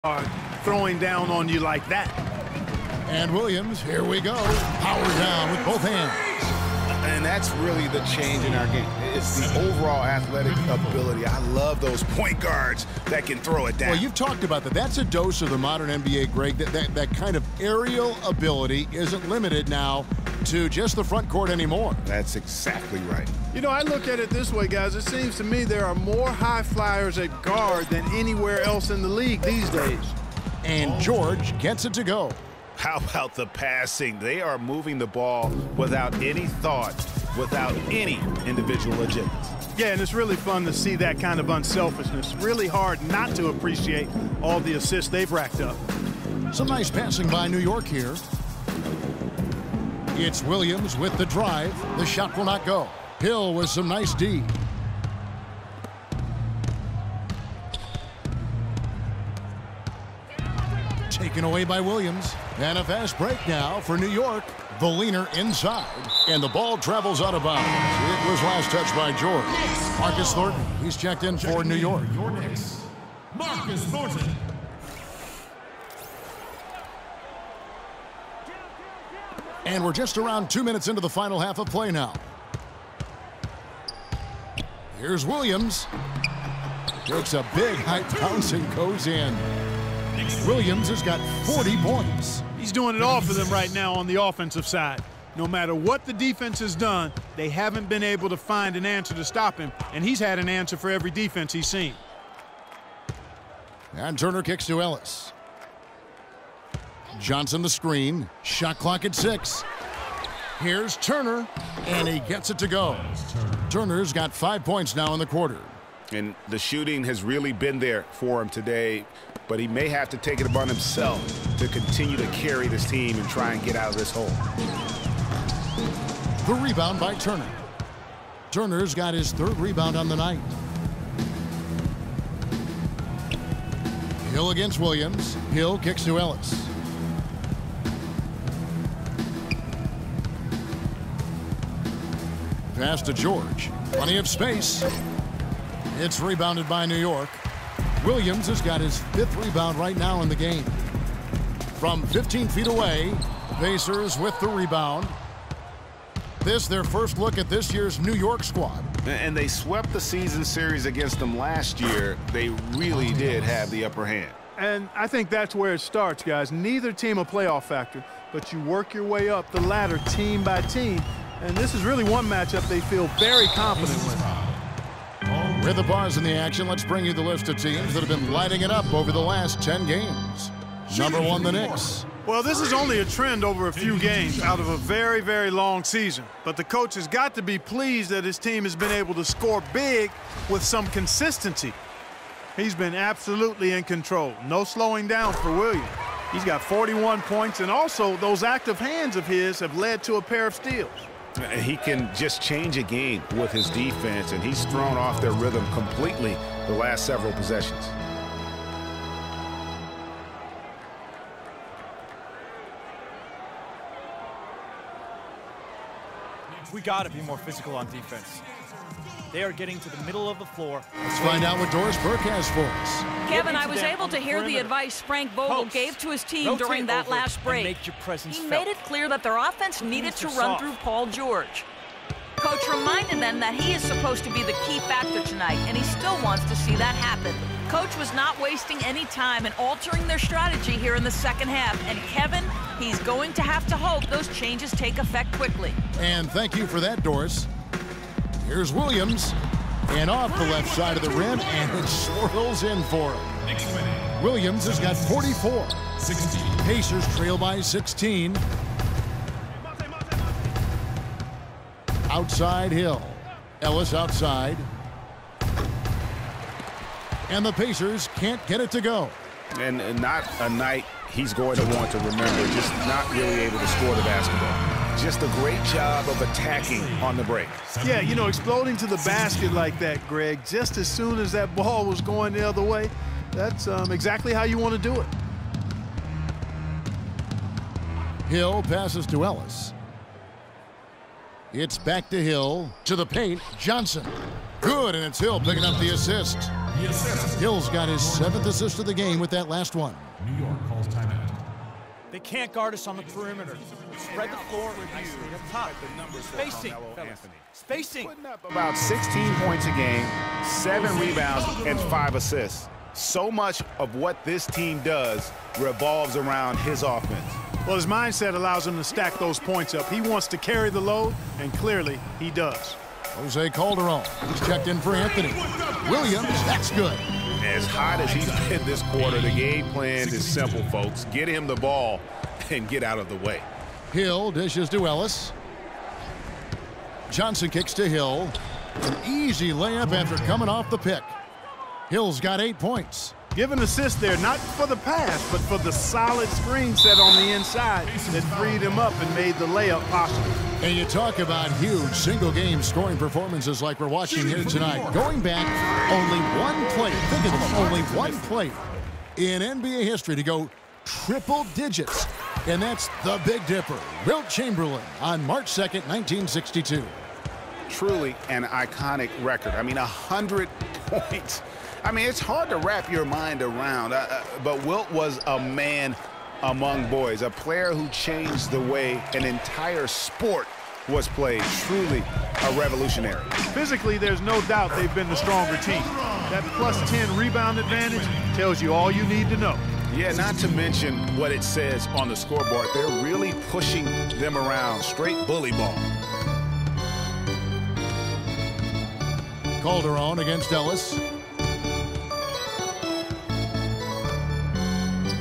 are throwing down on you like that. And Williams, here we go. Power down with both hands. And that's really the change in our game. It's the overall athletic ability. I love those point guards that can throw it down. Well, you've talked about that. That's a dose of the modern NBA, Greg. That kind of aerial ability isn't limited now to just the front court anymore. That's exactly right. You know, I look at it this way, guys. It seems to me there are more high flyers at guard than anywhere else in the league these days. And George gets it to go. How about the passing? They are moving the ball without any thought, without any individual agenda. Yeah, and it's really fun to see that kind of unselfishness. Really hard not to appreciate all the assists they've racked up. Some nice passing by New York here. It's Williams with the drive. The shot will not go. Hill with some nice D. Taken away by Williams. And a fast break now for New York. The leaner inside. And the ball travels out of bounds. It was last touched by George. Marcus Thornton. He's checked in for New York. Marcus Thornton. And we're just around 2 minutes into the final half of play now. Here's Williams. Takes a big high bounce and goes in. Williams has got 40 points. He's doing it all for them right now on the offensive side. No matter what the defense has done, they haven't been able to find an answer to stop him, and he's had an answer for every defense he's seen. And Turner kicks to Ellis. Johnson the screen. Shot clock at 6. Here's Turner, and he gets it to go. Turner's got 5 points now in the quarter. And the shooting has really been there for him today, but he may have to take it upon himself to continue to carry this team and try and get out of this hole. The rebound by Turner. Turner's got his 3rd rebound on the night. Hill against Williams. Hill kicks to Ellis. Pass to George. Plenty of space. It's rebounded by New York. Williams has got his 5th rebound right now in the game. From 15 feet away, Pacers with the rebound. This their first look at this year's New York squad. And they swept the season series against them last year. They really did have the upper hand. And I think that's where it starts, guys. Neither team a playoff factor, but you work your way up the ladder team by team. And this is really one matchup they feel very confident with. With the bars in the action, let's bring you the list of teams that have been lighting it up over the last 10 games. Number 1, the Knicks. Well, this is only a trend over a few games out of a very, very long season. But the coach has got to be pleased that his team has been able to score big with some consistency. He's been absolutely in control. No slowing down for Williams. He's got 41 points, and also those active hands of his have led to a pair of steals. He can just change a game with his defense, and he's thrown off their rhythm completely the last several possessions. We got to be more physical on defense. They are getting to the middle of the floor. Let's find out what Doris Burke has for us. Kevin, I was able to hear the advice Frank Vogel gave to his team during that last break. He made it clear that their offense needed to run through Paul George. Coach reminded them that he is supposed to be the key factor tonight, and he still wants to see that happen. Coach was not wasting any time in altering their strategy here in the second half. And Kevin, he's going to have to hope those changes take effect quickly. And thank you for that, Doris. Here's Williams. And off the left side of the rim, and it swirls in for him. Williams has got 44. Pacers trail by 16. Outside Hill. Ellis outside. And the Pacers can't get it to go. And not a night he's going to want to remember, just not really able to score the basketball. Just a great job of attacking on the break. Yeah, you know, exploding to the basket like that, Greg, just as soon as that ball was going the other way, that's exactly how you want to do it. Hill passes to Ellis. It's back to Hill, to the paint, Johnson. Good, and it's Hill picking up the assist. The assist. Hill's got his 7th assist of the game with that last one. New York calls timeout. They can't guard us on the perimeter. Spread the floor, isolate up top. Spacing, fellas. Spacing. Putting up about 16 points a game, 7 rebounds, and 5 assists. So much of what this team does revolves around his offense. Well, his mindset allows him to stack those points up. He wants to carry the load, and clearly he does. Jose Calderon, he's checked in for Anthony. Williams, that's good. As hot as he's been this quarter, the game plan is simple, folks. Get him the ball and get out of the way. Hill dishes to Ellis. Johnson kicks to Hill. An easy layup after coming off the pick. Hill's got 8 points. Give an assist there, not for the pass, but for the solid screen set on the inside that freed him up and made the layup possible. And you talk about huge single-game scoring performances like we're watching here tonight. Going back, only one play. Think of it, only one play in NBA history to go triple digits. And that's the Big Dipper, Wilt Chamberlain, on March 2nd, 1962. Truly an iconic record. I mean, 100 points. I mean, it's hard to wrap your mind around, but Wilt was a man among boys, a player who changed the way an entire sport was played. Truly a revolutionary. Physically, there's no doubt they've been the stronger team. That plus 10 rebound advantage tells you all you need to know. Yeah, not to mention what it says on the scoreboard. They're really pushing them around. Straight bully ball. Calderon against Ellis.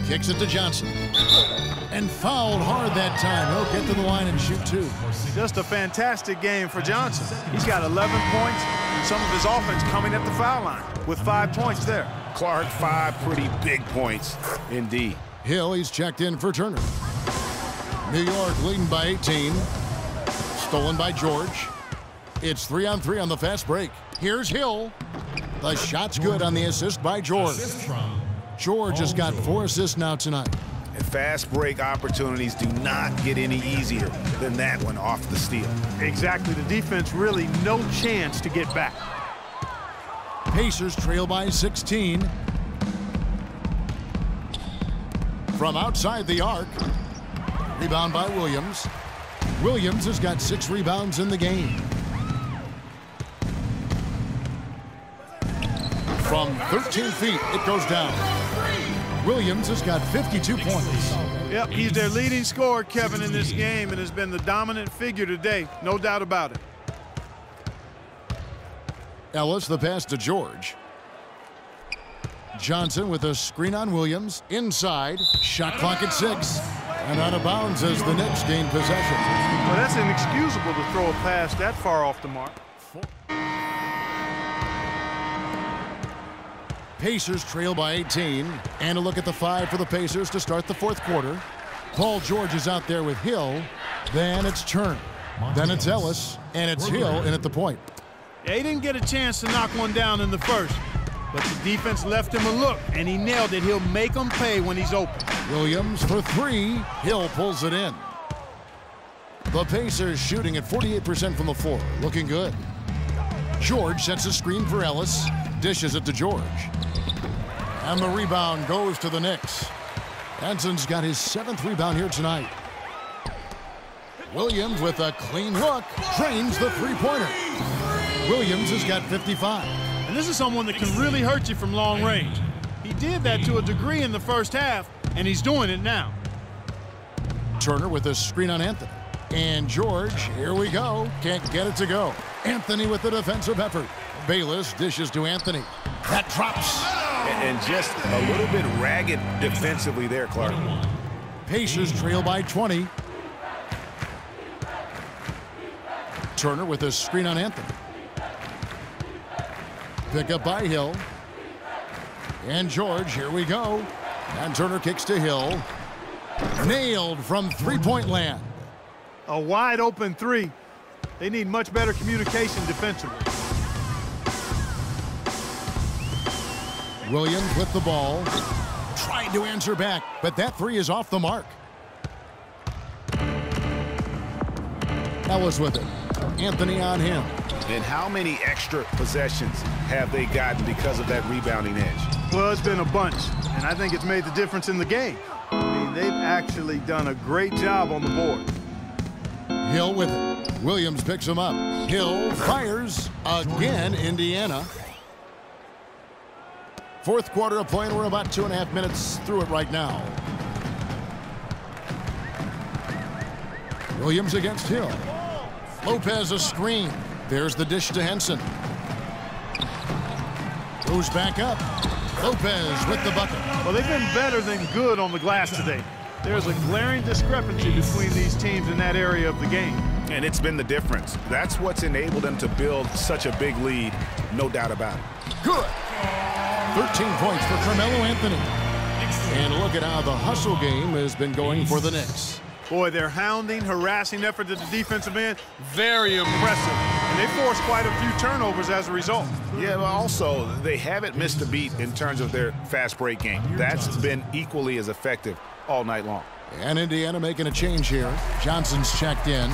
Kicks it to Johnson. And fouled hard that time. He'll get to the line and shoot 2. Just a fantastic game for Johnson. He's got 11 points and some of his offense coming at the foul line with 5 points there. Clark, 5 pretty big points indeed. Hill, he's checked in for Turner. New York leading by 18. Stolen by George. It's 3-on-3 on the fast break. Here's Hill. The shot's good on the assist by George. George has got 4 assists now tonight. And fast break opportunities do not get any easier than that one off the steal. Exactly. The defense really no chance to get back. Pacers trail by 16. From outside the arc. Rebound by Williams. Williams has got 6 rebounds in the game. From 13 feet, it goes down. Williams has got 52 points. Yep, he's their leading scorer, Kevin, in this game, and has been the dominant figure today. No doubt about it. Ellis, the pass to George. Johnson with a screen on Williams. Inside. Shot clock at 6. And out of bounds as the Knicks gain possession. Well, that's inexcusable to throw a pass that far off the mark. Pacers trail by 18. And a look at the 5 for the Pacers to start the 4th quarter. Paul George is out there with Hill. Then it's Turner. Then it's Ellis. And it's Hill in at the point. Yeah, he didn't get a chance to knock one down in the first. But the defense left him a look, and he nailed it. He'll make them pay when he's open. Williams for 3. Hill pulls it in. The Pacers shooting at 48% from the floor. Looking good. George sets a screen for Ellis. Dishes it to George. And the rebound goes to the Knicks. Hanson's got his 7th rebound here tonight. Williams with a clean look. Drains the 3-pointer. Williams has got 55. And this is someone that can really hurt you from long range. He did that to a degree in the first half, and he's doing it now. Turner with a screen on Anthony. And George, here we go. Can't get it to go. Anthony with the defensive effort. Bayless dishes to Anthony. That drops. And just a little bit ragged defensively there, Clark. Pacers trail by 20. Turner with a screen on Anthony. Pick up by Hill. And George, here we go. And Turner kicks to Hill. Nailed from 3-point land. A wide open 3. They need much better communication defensively. Williams with the ball. Trying to answer back, but that 3 is off the mark. Ellis with it. Anthony on him. And how many extra possessions have they gotten because of that rebounding edge? Well, it's been a bunch, and I think it's made the difference in the game. I mean, they've actually done a great job on the board. Hill with it. Williams picks him up. Hill fires again, Indiana. Fourth quarter of play, and we're about 2.5 minutes through it right now. Williams against Hill. Lopez a screen. There's the dish to Henson. Goes back up. Lopez with the bucket. Well, they've been better than good on the glass today. There's a glaring discrepancy between these teams in that area of the game. And it's been the difference. That's what's enabled them to build such a big lead, no doubt about it. Good. 13 points for Carmelo Anthony. And look at how the hustle game has been going for the Knicks. Boy, their hounding, harassing effort at the defensive end, very impressive. And they forced quite a few turnovers as a result. Yeah, but also, they haven't missed a beat in terms of their fast break game. That's been equally as effective all night long. And Indiana making a change here. Johnson's checked in.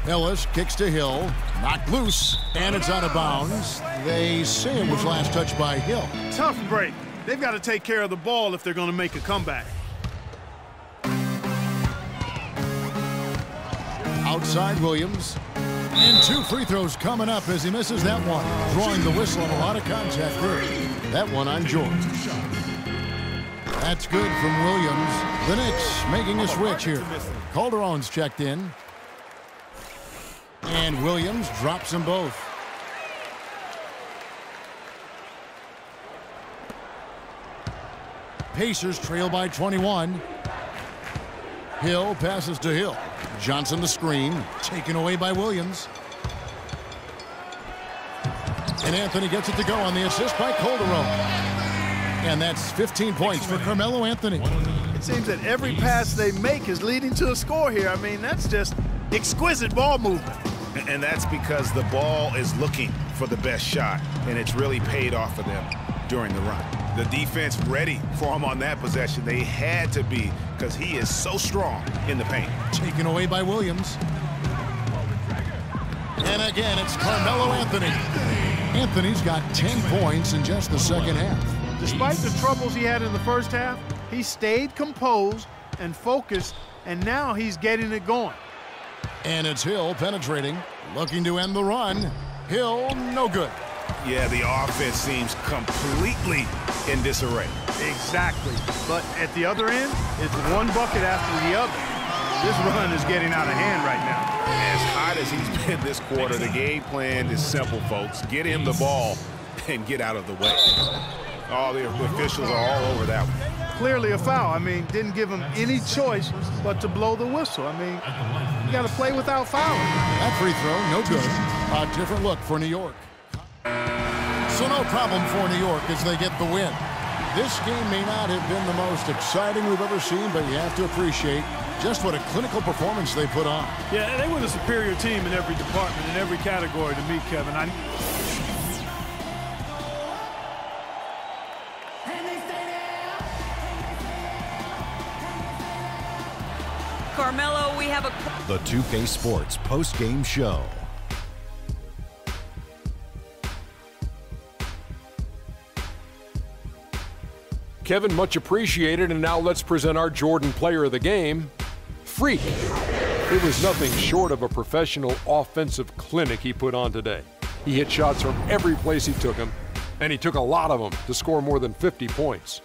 Ellis kicks to Hill. Knocked loose, and it's out of bounds. They say it was last touched by Hill. Tough break. They've got to take care of the ball if they're going to make a comeback. Outside Williams. And 2 free throws coming up as he misses that one. Drawing the whistle and a lot of contact there. That one on George. That's good from Williams. The Knicks making a switch here. Calderon's checked in. And Williams drops them both. Pacers trail by 21. Hill passes to Hill. Johnson the screen. Taken away by Williams. And Anthony gets it to go on the assist by Calderon. And that's 15 points for Carmelo Anthony. It seems that every pass they make is leading to a score here. I mean, that's just exquisite ball movement. And that's because the ball is looking for the best shot, and it's really paid off for them during the run. The defense ready for him on that possession. They had to be, because he is so strong in the paint. Taken away by Williams. And again, it's Carmelo Anthony. Anthony's got 10 points in just the second half. Despite the troubles he had in the first half, he stayed composed and focused, and now he's getting it going. And it's Hill penetrating, looking to end the run. Hill, no good. Yeah, the offense seems completely in disarray. Exactly. But at the other end, it's one bucket after the other. This run is getting out of hand right now. As hot as he's been this quarter, the game plan is simple, folks. Get him the ball and get out of the way. All the officials are all over that one. Clearly a foul. I mean, didn't give him any choice but to blow the whistle. I mean, you got to play without fouling. That free throw, no good. A different look for New York. So no problem for New York as they get the win. This game may not have been the most exciting we've ever seen, but you have to appreciate just what a clinical performance they put on. Yeah, they were the superior team in every department, in every category to me, Kevin. Carmelo, we have a... The 2K Sports post-game show. Kevin, much appreciated, and now let's present our Jordan Player of the Game, Freak. It was nothing short of a professional offensive clinic he put on today. He hit shots from every place he took them, and he took a lot of them to score more than 50 points.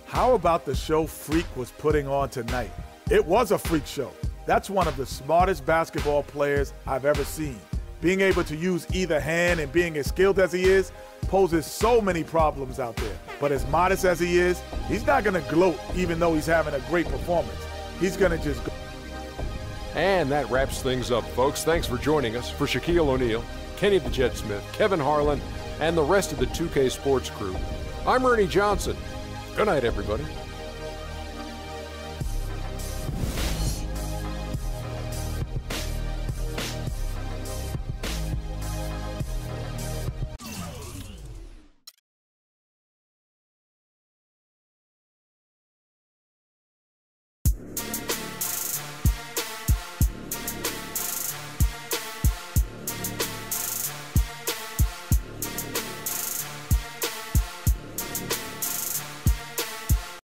How about the show Freak was putting on tonight? It was a freak show. That's one of the smartest basketball players I've ever seen. Being able to use either hand and being as skilled as he is poses so many problems out there. But as modest as he is, he's not going to gloat even though he's having a great performance. He's going to just go. And that wraps things up, folks. Thanks for joining us. For Shaquille O'Neal, Kenny the Jet Smith, Kevin Harlan, and the rest of the 2K Sports crew, I'm Ernie Johnson. Good night, everybody.